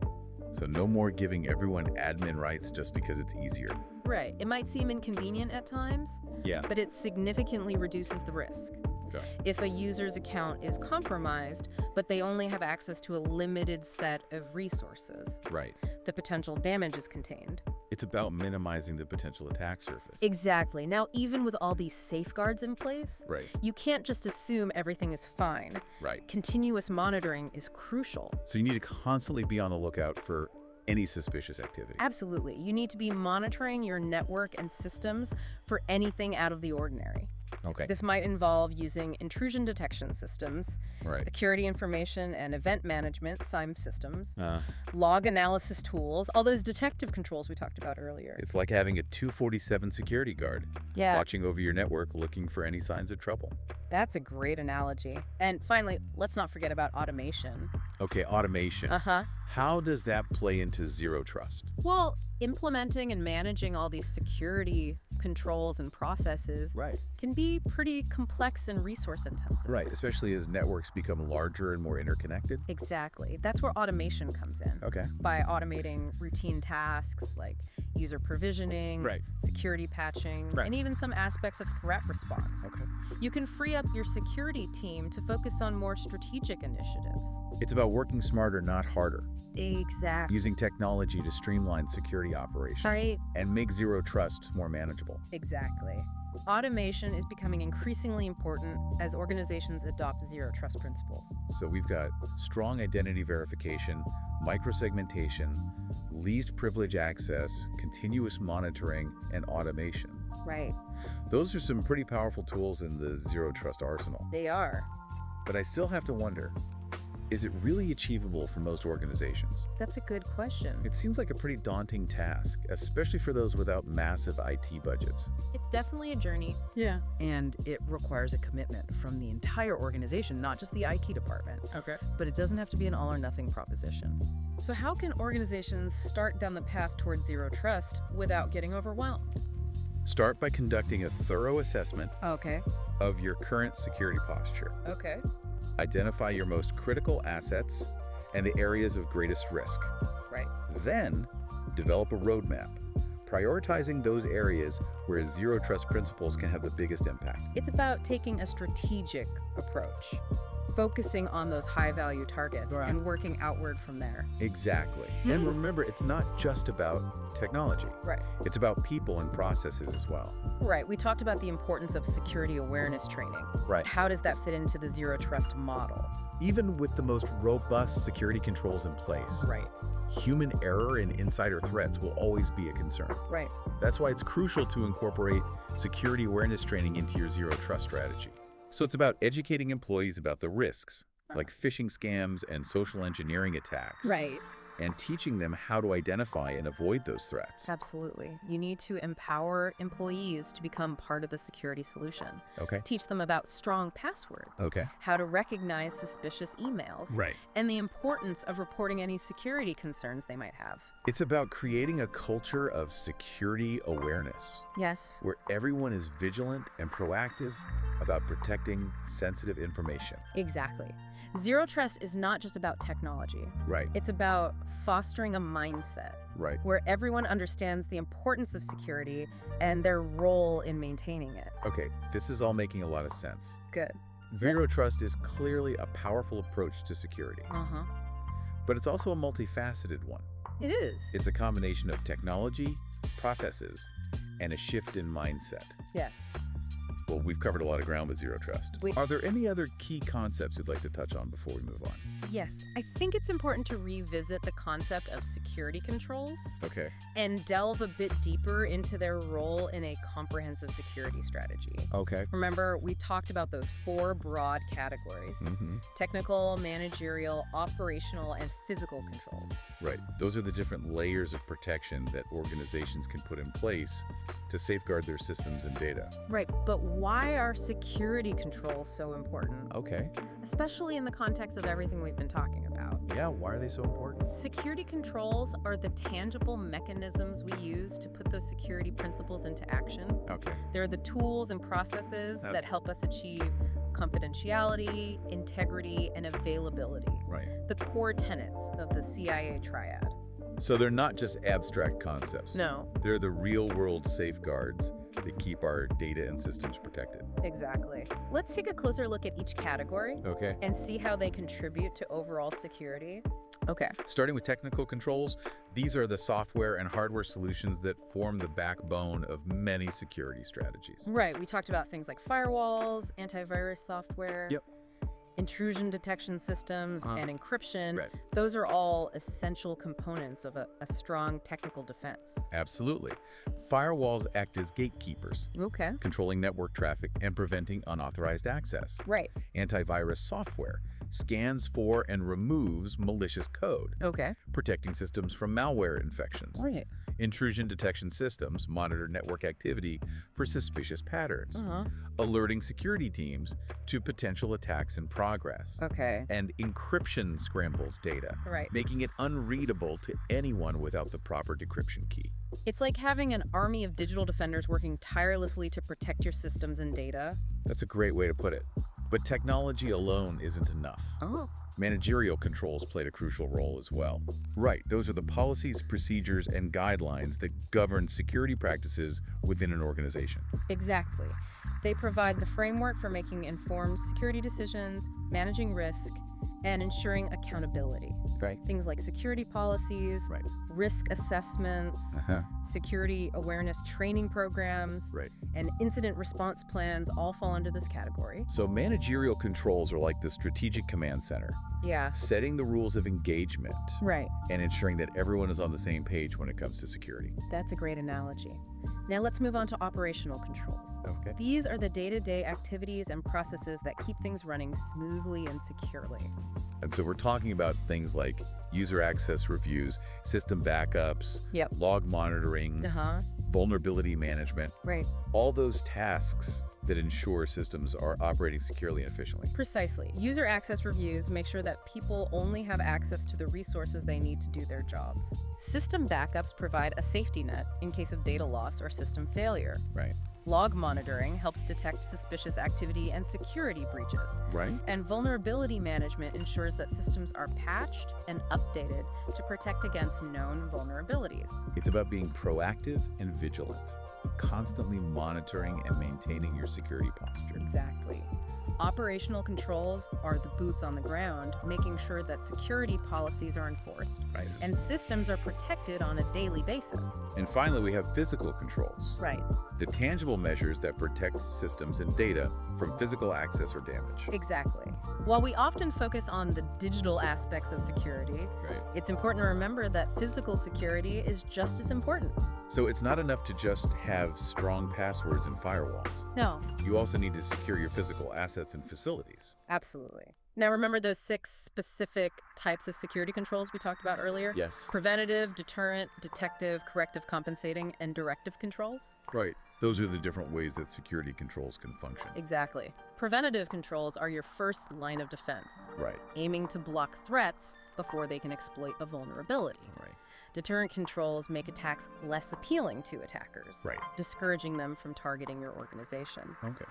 So no more giving everyone admin rights just because it's easier. Right. It might seem inconvenient at times, Yeah. but it significantly reduces the risk. Okay. If a user's account is compromised, but they only have access to a limited set of resources, Right. the potential damage is contained. It's about minimizing the potential attack surface. Exactly. Now, even with all these safeguards in place, Right. you can't just assume everything is fine. Right. Continuous monitoring is crucial. So you need to constantly be on the lookout for any suspicious activity. Absolutely. You need to be monitoring your network and systems for anything out of the ordinary. Okay. This might involve using intrusion detection systems, Right. security information and event management, SIEM systems, Uh, log analysis tools, all those detective controls we talked about earlier. it's like having a 247 security guard Yeah, watching over your network looking for any signs of trouble. that's a great analogy. And finally, let's not forget about automation. Okay, automation. Uh-huh. How does that play into zero trust? Well, implementing and managing all these security controls and processes Right. can be pretty complex and resource intensive. Right, especially as networks become larger and more interconnected. Exactly. That's where automation comes in. Okay. By automating routine tasks like user provisioning, Right. security patching, Right. and even some aspects of threat response. Okay. You can free up your security team to focus on more strategic initiatives. It's about working smarter, not harder. Exactly. Using technology to streamline security operations Right. and make zero trust more manageable. Exactly. Automation is becoming increasingly important as organizations adopt zero trust principles. So we've got strong identity verification, microsegmentation, least privilege access, continuous monitoring, and automation. Right. Those are some pretty powerful tools in the zero trust arsenal. They are. But I still have to wonder, is it really achievable for most organizations? That's a good question. It seems like a pretty daunting task, especially for those without massive IT budgets. It's definitely a journey. Yeah, and it requires a commitment from the entire organization, not just the IT department. Okay. But it doesn't have to be an all or nothing proposition. So how can organizations start down the path towards zero trust without getting overwhelmed? Start by conducting a thorough assessment Okay. of your current security posture. Okay. Identify your most critical assets and the areas of greatest risk. Right. Then, develop a roadmap, prioritizing those areas where zero trust principles can have the biggest impact. It's about taking a strategic approach, focusing on those high-value targets Right. and working outward from there. Exactly. And remember, it's not just about technology. Right. It's about people and processes as well. Right. We talked about the importance of security awareness training. Right. How does that fit into the zero trust model? Even with the most robust security controls in place, Right. human error and insider threats will always be a concern. Right. That's why it's crucial to incorporate security awareness training into your zero trust strategy. So it's about educating employees about the risks, like phishing scams and social engineering attacks, Right. and teaching them how to identify and avoid those threats. Absolutely. You need to empower employees to become part of the security solution. Okay. Teach them about strong passwords, Okay. how to recognize suspicious emails, Right. and the importance of reporting any security concerns they might have. It's about creating a culture of security awareness Yes. where everyone is vigilant and proactive about protecting sensitive information. Exactly. Zero trust is not just about technology. Right. It's about fostering a mindset Right. where everyone understands the importance of security and their role in maintaining it. Okay, this is all making a lot of sense. Good. Zero trust is clearly a powerful approach to security, Uh-huh. but it's also a multifaceted one. It is. It's a combination of technology, processes, and a shift in mindset. Yes. Well, we've covered a lot of ground with zero trust. We- Are there any other key concepts you'd like to touch on before we move on? Yes. I think it's important to revisit the concept of security controls Okay. and delve a bit deeper into their role in a comprehensive security strategy. Okay. Remember, we talked about those 4 broad categories: technical, managerial, operational, and physical controls. Right. Those are the different layers of protection that organizations can put in place to safeguard their systems and data. Right, but why are security controls so important? Okay. Especially in the context of everything we've been talking about. Yeah, why are they so important? Security controls are the tangible mechanisms we use to put those security principles into action. Okay. They're the tools and processes that help us achieve confidentiality, integrity, and availability, Right. the core tenets of the CIA Triad. So they're not just abstract concepts. No, They're the real-world safeguards that keep our data and systems protected. exactly. Let's take a closer look at each category Okay. and see how they contribute to overall security. Okay. Starting with technical controls, these are the software and hardware solutions that form the backbone of many security strategies. Right, we talked about things like firewalls, antivirus software, Yep. intrusion detection systems, and encryption. Right. Those are all essential components of a strong technical defense. Absolutely. Firewalls act as gatekeepers, Okay. controlling network traffic and preventing unauthorized access. Right. Antivirus software scans for and removes malicious code, Okay. protecting systems from malware infections. Right. Intrusion detection systems monitor network activity for suspicious patterns, Uh-huh. alerting security teams to potential attacks in progress. Okay. And encryption scrambles data, Right. making it unreadable to anyone without the proper decryption key. It's like having an army of digital defenders working tirelessly to protect your systems and data. That's a great way to put it. But technology alone isn't enough. Oh. Managerial controls played a crucial role as well. Right, those are the policies, procedures, and guidelines that govern security practices within an organization. Exactly. They provide the framework for making informed security decisions, managing risk, and ensuring accountability. Right. Things like security policies, Right. risk assessments, security awareness training programs, Right. and incident response plans all fall under this category. So managerial controls are like the strategic command center, Yeah. setting the rules of engagement Right. and ensuring that everyone is on the same page when it comes to security. That's a great analogy. Now let's move on to operational controls. Okay. These are the day-to-day activities and processes that keep things running smoothly and securely. And so we're talking about things like user access reviews, system backups, Yep. log monitoring, Uh-huh. vulnerability management, Right. all those tasks that ensure systems are operating securely and efficiently. Precisely. User access reviews make sure that people only have access to the resources they need to do their jobs. System backups provide a safety net in case of data loss or system failure. Right. Log monitoring helps detect suspicious activity and security breaches. Right? And vulnerability management ensures that systems are patched and updated to protect against known vulnerabilities. It's about being proactive and vigilant, constantly monitoring and maintaining your security posture. Exactly. Operational controls are the boots on the ground, making sure that security policies are enforced Right. and systems are protected on a daily basis. And finally, we have physical controls, Right. the tangible measures that protect systems and data from physical access or damage. Exactly. While we often focus on the digital aspects of security, Right. it's important to remember that physical security is just as important. So it's not enough to just have strong passwords and firewalls. No, You also need to secure your physical assets and facilities. absolutely. Now remember those 6 specific types of security controls we talked about earlier? Yes. Preventative, deterrent, detective, corrective compensating, and directive controls? Right. Those are the different ways that security controls can function. Exactly. Preventative controls are your first line of defense, Right. aiming to block threats before they can exploit a vulnerability. Right. Deterrent controls make attacks less appealing to attackers, Right. discouraging them from targeting your organization. Okay.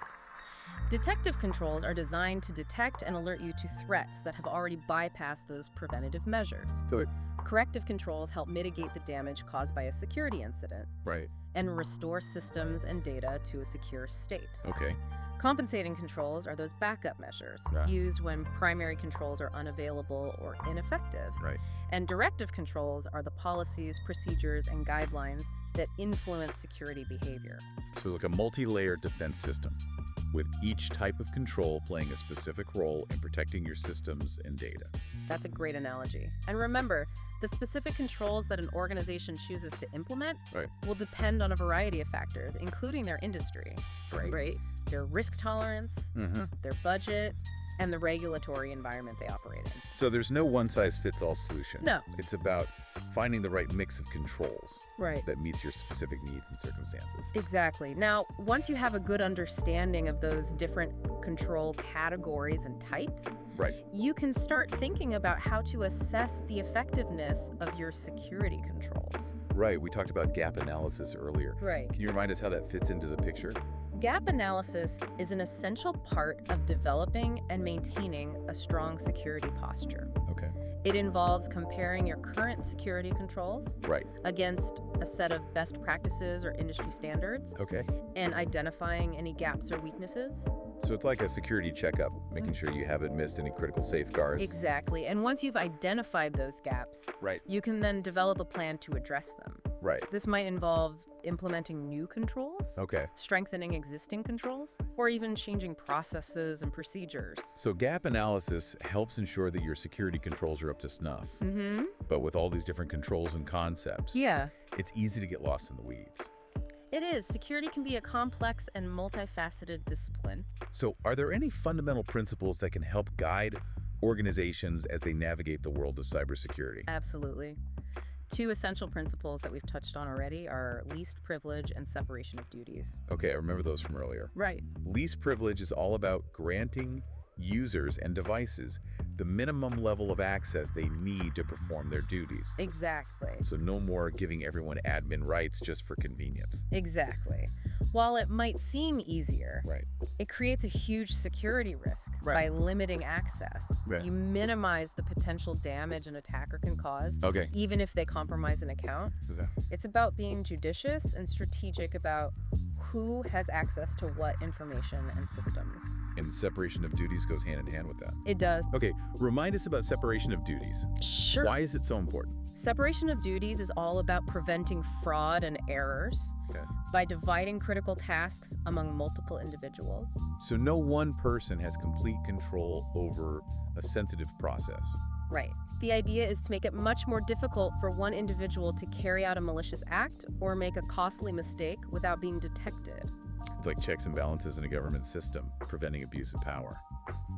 Detective controls are designed to detect and alert you to threats that have already bypassed those preventative measures. Good. Corrective controls help mitigate the damage caused by a security incident Right. and restore systems and data to a secure state. Okay. Compensating controls are those backup measures Yeah. used when primary controls are unavailable or ineffective. Right. And directive controls are the policies, procedures, and guidelines that influence security behavior. So it's like a multi-layered defense system, with each type of control playing a specific role in protecting your systems and data. That's a great analogy. And remember, the specific controls that an organization chooses to implement Right. will depend on a variety of factors, including their industry, Right. their risk tolerance, Mm-hmm. their budget, and the regulatory environment they operate in. So there's no one-size-fits-all solution. No. It's about finding the right mix of controls Right. that meets your specific needs and circumstances. Exactly. Now, once you have a good understanding of those different control categories and types, Right. you can start thinking about how to assess the effectiveness of your security controls. Right. We talked about gap analysis earlier. Right. Can you remind us how that fits into the picture? Gap analysis is an essential part of developing and maintaining a strong security posture. Okay. It involves comparing your current security controls Right. against a set of best practices or industry standards Okay. and identifying any gaps or weaknesses. So it's like a security checkup, making sure you haven't missed any critical safeguards. Exactly. And once you've identified those gaps, Right. you can then develop a plan to address them. Right. This might involve implementing new controls, Okay. strengthening existing controls, or even changing processes and procedures. So gap analysis helps ensure that your security controls are up to snuff. Mm-hmm. But with all these different controls and concepts, Yeah, it's easy to get lost in the weeds. it is. Security can be a complex and multifaceted discipline. So are there any fundamental principles that can help guide organizations as they navigate the world of cybersecurity? Absolutely. 2 essential principles that we've touched on already are least privilege and separation of duties. Okay, I remember those from earlier. Right. Least privilege is all about granting users and devices the minimum level of access they need to perform their duties. Exactly. So no more giving everyone admin rights just for convenience. Exactly. While it might seem easier, Right. it creates a huge security risk Right. by limiting access. Yeah. You minimize the potential damage an attacker can cause, Okay. even if they compromise an account. Okay. It's about being judicious and strategic about who has access to what information and systems. And separation of duties goes hand in hand with that. It does. Okay, remind us about separation of duties. Sure. Why is it so important? Separation of duties is all about preventing fraud and errors Okay. by dividing critical tasks among multiple individuals. So no one person has complete control over a sensitive process. Right. The idea is to make it much more difficult for one individual to carry out a malicious act or make a costly mistake without being detected. It's like checks and balances in a government system, preventing abuse of power.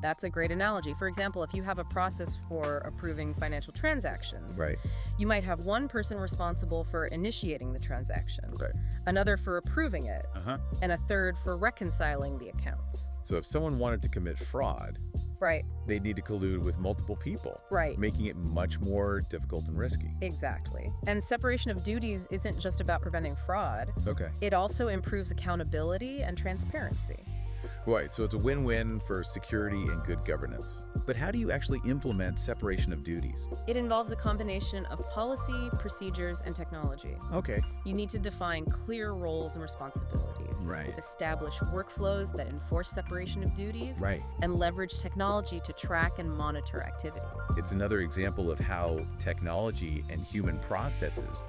That's a great analogy. For example, if you have a process for approving financial transactions, Right. you might have one person responsible for initiating the transaction, Right. another for approving it, Uh-huh. and a third for reconciling the accounts. So if someone wanted to commit fraud, Right, they'd need to collude with multiple people, right. making it much more difficult and risky. Exactly. And separation of duties isn't just about preventing fraud. Okay. It also improves accountability and transparency. Right, so it's a win-win for security and good governance. But how do you actually implement separation of duties? It involves a combination of policy, procedures, and technology. Okay. You need to define clear roles and responsibilities. Right. Establish workflows that enforce separation of duties. Right. And leverage technology to track and monitor activities. It's another example of how technology and human processes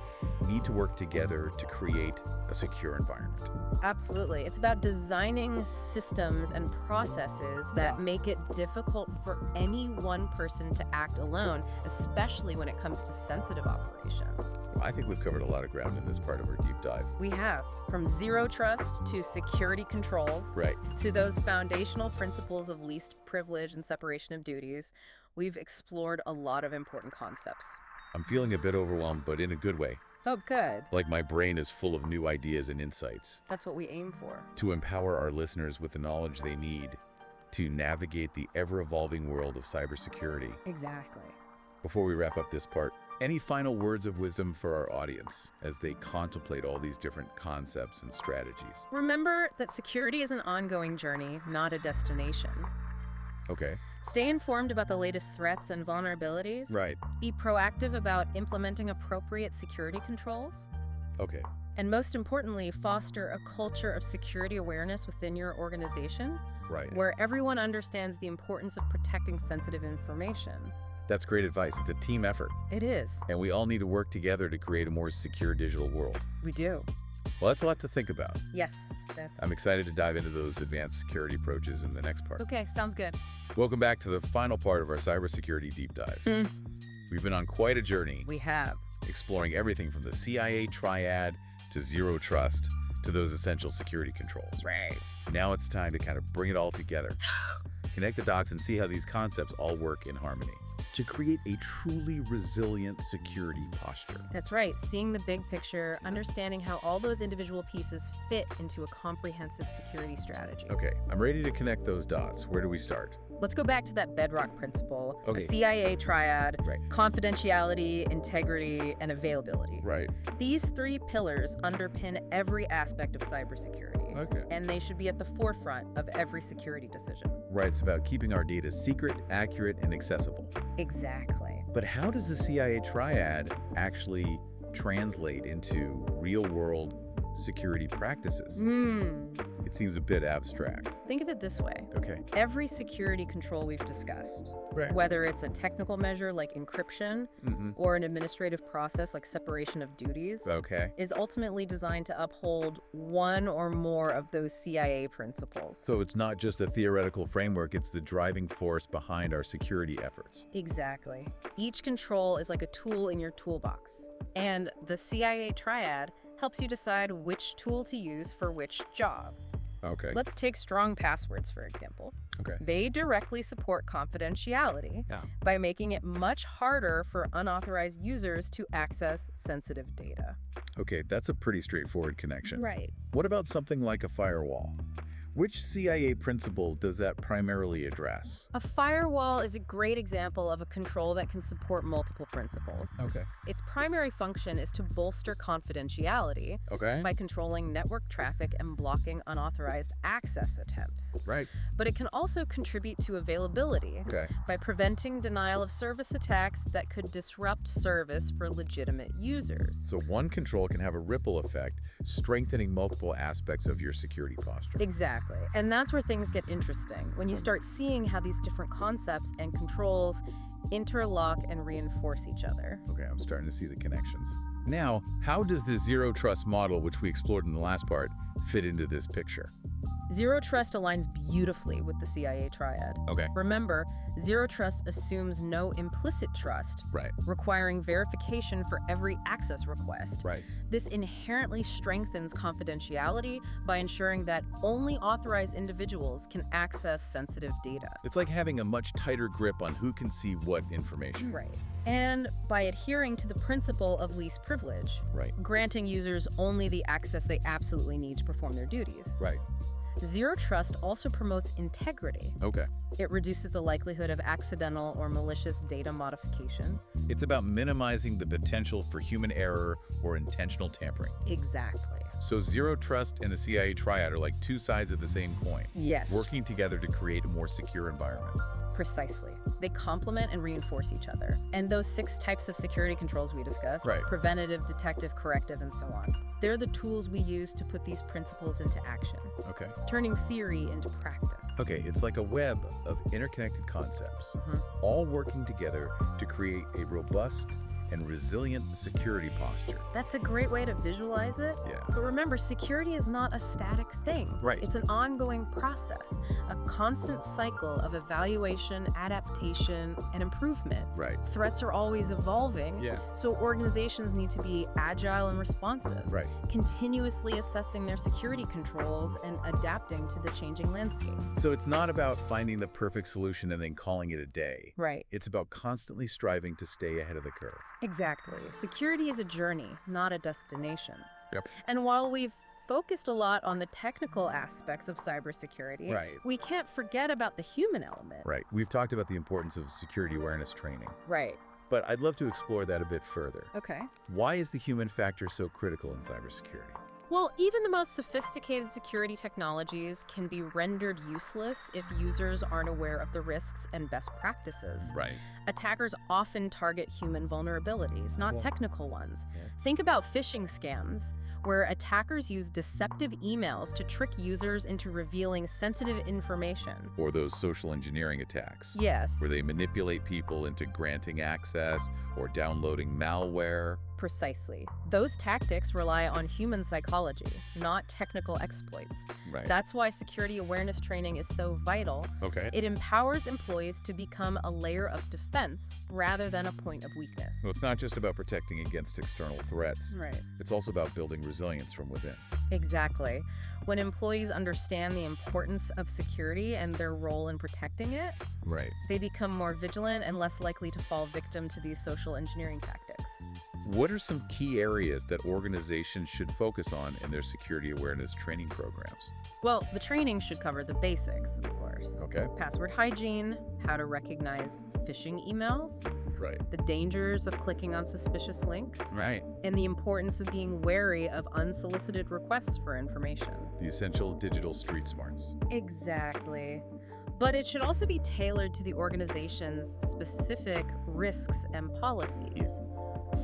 need to work together to create a secure environment. Absolutely. It's about designing systems and processes that make it difficult for any one person to act alone, especially when it comes to sensitive operations. Well, I think we've covered a lot of ground in this part of our deep dive. We have, from zero trust to security controls, Right. to those foundational principles of least privilege and separation of duties, we've explored a lot of important concepts. I'm feeling a bit overwhelmed, but in a good way. Oh, good. Like my brain is full of new ideas and insights That's what we aim for. to empower our listeners with the knowledge they need to navigate the ever-evolving world of cybersecurity. Exactly. Before we wrap up this part, any final words of wisdom for our audience as they contemplate all these different concepts and strategies? Remember that security is an ongoing journey, not a destination. Okay. Stay informed about the latest threats and vulnerabilities. Right. Be proactive about implementing appropriate security controls. Okay. And most importantly, foster a culture of security awareness within your organization, Right. where everyone understands the importance of protecting sensitive information. That's great advice. It's a team effort, It is. and we all need to work together to create a more secure digital world. We do. Well, that's a lot to think about. Yes. Yes. I'm excited to dive into those advanced security approaches in the next part. Okay, sounds good. Welcome back to the final part of our cybersecurity deep dive. We've been on quite a journey, We have. exploring everything from the CIA Triad to zero trust to those essential security controls. Right. Now it's time to kind of bring it all together, connect the dots, and see how these concepts all work in harmony to create a truly resilient security posture. That's right. Seeing the big picture, understanding how all those individual pieces fit into a comprehensive security strategy. Okay, I'm ready to connect those dots. Where do we start? Let's go back to that bedrock principle, Okay. a CIA Triad, Right. confidentiality, integrity, and availability. Right. These three pillars underpin every aspect of cybersecurity, Okay. and they should be at the forefront of every security decision. Right, it's about keeping our data secret, accurate, and accessible. Exactly. But how does the CIA Triad actually translate into real-world security practices? It seems a bit abstract. Think of it this way. Okay. Every security control we've discussed, Right. whether it's a technical measure like encryption or an administrative process like separation of duties, Okay. is ultimately designed to uphold one or more of those CIA principles. So it's not just a theoretical framework, it's the driving force behind our security efforts. Exactly. Each control is like a tool in your toolbox. And the CIA Triad helps you decide which tool to use for which job. Okay. Let's take strong passwords, for example. Okay. They directly support confidentiality Yeah. by making it much harder for unauthorized users to access sensitive data. Okay, that's a pretty straightforward connection. Right. What about something like a firewall? Which CIA principle does that primarily address? A firewall is a great example of a control that can support multiple principles. Okay. Its primary function is to bolster confidentiality Okay. by controlling network traffic and blocking unauthorized access attempts. Right. But it can also contribute to availability Okay. by preventing denial of service attacks that could disrupt service for legitimate users. So one control can have a ripple effect, strengthening multiple aspects of your security posture. Exactly. And that's where things get interesting, when you start seeing how these different concepts and controls interlock and reinforce each other. Okay, I'm starting to see the connections. Now, how does the zero trust model, which we explored in the last part, fit into this picture? Zero Trust aligns beautifully with the CIA Triad. Okay. Remember, Zero Trust assumes no implicit trust, Right. requiring verification for every access request. Right. This inherently strengthens confidentiality by ensuring that only authorized individuals can access sensitive data. It's like having a much tighter grip on who can see what information. Right. And by adhering to the principle of least privilege, Right. granting users only the access they absolutely need to perform their duties. Right. Zero Trust also promotes integrity. Okay. It reduces the likelihood of accidental or malicious data modification. It's about minimizing the potential for human error or intentional tampering. Exactly. So Zero Trust and the CIA Triad are like two sides of the same coin, Yes. working together to create a more secure environment. Precisely. They complement and reinforce each other. And those 6 types of security controls we discussed, Right. preventative, detective, corrective, and so on, they're the tools we use to put these principles into action, Okay. turning theory into practice. Okay, it's like a web of interconnected concepts, Mhm. all working together to create a robust and resilient security posture. That's a great way to visualize it. Yeah. But remember, security is not a static thing. Right. It's an ongoing process, a constant cycle of evaluation, adaptation, and improvement. Right. Threats are always evolving, Yeah. so organizations need to be agile and responsive, Right. continuously assessing their security controls and adapting to the changing landscape. So it's not about finding the perfect solution and then calling it a day. Right. It's about constantly striving to stay ahead of the curve. Exactly. Security is a journey, not a destination. Yep. And while we've focused a lot on the technical aspects of cybersecurity, Right. we can't forget about the human element. Right. We've talked about the importance of security awareness training, Right. but I'd love to explore that a bit further. Okay. Why is the human factor so critical in cybersecurity? Well, even the most sophisticated security technologies can be rendered useless if users aren't aware of the risks and best practices. Right. Attackers often target human vulnerabilities, not Cool. technical ones. Yeah. Think about phishing scams, where attackers use deceptive emails to trick users into revealing sensitive information. Or those social engineering attacks, Yes, where they manipulate people into granting access or downloading malware. precisely. Those tactics rely on human psychology, not technical exploits. Right. That's why security awareness training is so vital. Okay. It empowers employees to become a layer of defense rather than a point of weakness. So it's not just about protecting against external threats. Right. It's also about building resilience from within. Exactly. When employees understand the importance of security and their role in protecting it, Right. they become more vigilant and less likely to fall victim to these social engineering tactics. What are some key areas that organizations should focus on in their security awareness training programs? Well, the training should cover the basics, of course. Okay. Password hygiene, how to recognize phishing emails, Right. the dangers of clicking on suspicious links, Right. and the importance of being wary of unsolicited requests for information. The essential digital street smarts. Exactly. But it should also be tailored to the organization's specific risks and policies.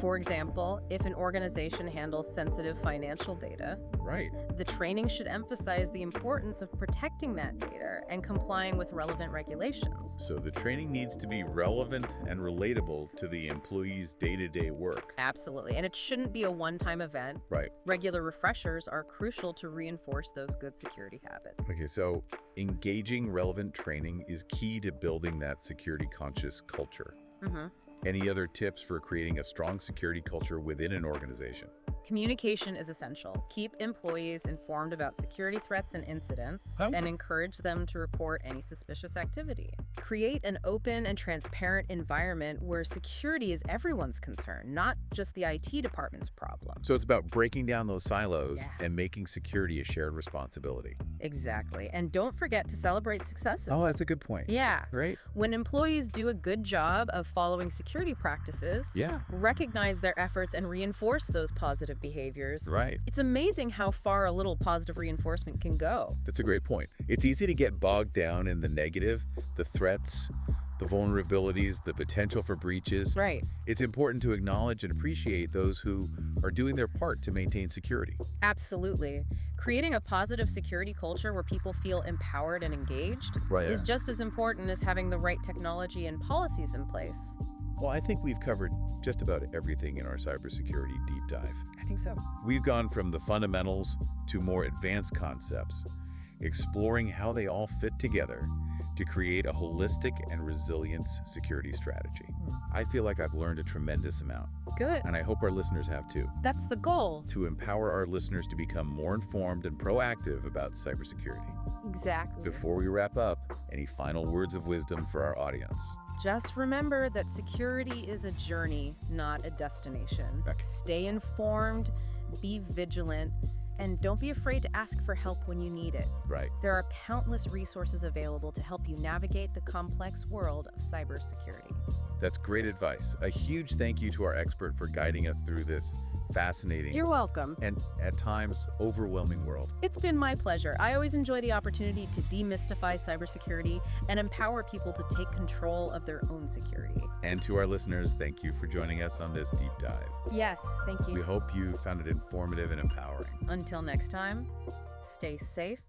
For example, if an organization handles sensitive financial data, Right. the training should emphasize the importance of protecting that data and complying with relevant regulations. So the training needs to be relevant and relatable to the employee's day-to-day work. Absolutely. And it shouldn't be a one-time event. Right. Regular refreshers are crucial to reinforce those good security habits. Okay, so engaging relevant training is key to building that security-conscious culture. Mhm. Any other tips for creating a strong security culture within an organization? Communication is essential. Keep employees informed about security threats and incidents, Okay. and encourage them to report any suspicious activity. Create an open and transparent environment where security is everyone's concern, not just the IT department's problem. So it's about breaking down those silos Yeah. and making security a shared responsibility. Exactly. And don't forget to celebrate successes. Oh, that's a good point. Yeah. Right? When employees do a good job of following security practices, Yeah. recognize their efforts and reinforce those positive behaviors, Right. it's amazing how far a little positive reinforcement can go. That's a great point. It's easy to get bogged down in the negative, the threats, the vulnerabilities, the potential for breaches. Right. It's important to acknowledge and appreciate those who are doing their part to maintain security. Absolutely. Creating a positive security culture where people feel empowered and engaged Right, is yeah. just as important as having the right technology and policies in place. Well, I think we've covered just about everything in our cybersecurity deep dive. I think so. We've gone from the fundamentals to more advanced concepts, exploring how they all fit together to create a holistic and resilient security strategy. I feel like I've learned a tremendous amount, Good. and I hope our listeners have too, That's the goal. to empower our listeners to become more informed and proactive about cybersecurity. Exactly. Before we wrap up, any final words of wisdom for our audience? Just remember that security is a journey, not a destination. Okay. Stay informed, be vigilant, and don't be afraid to ask for help when you need it. Right. There are countless resources available to help you navigate the complex world of cybersecurity. That's great advice. A huge thank you to our expert for guiding us through this fascinating You're welcome. and, at times, overwhelming world. It's been my pleasure. I always enjoy the opportunity to demystify cybersecurity and empower people to take control of their own security. And to our listeners, thank you for joining us on this deep dive. Yes, thank We you. hope you found it informative and empowering. Until next time, stay safe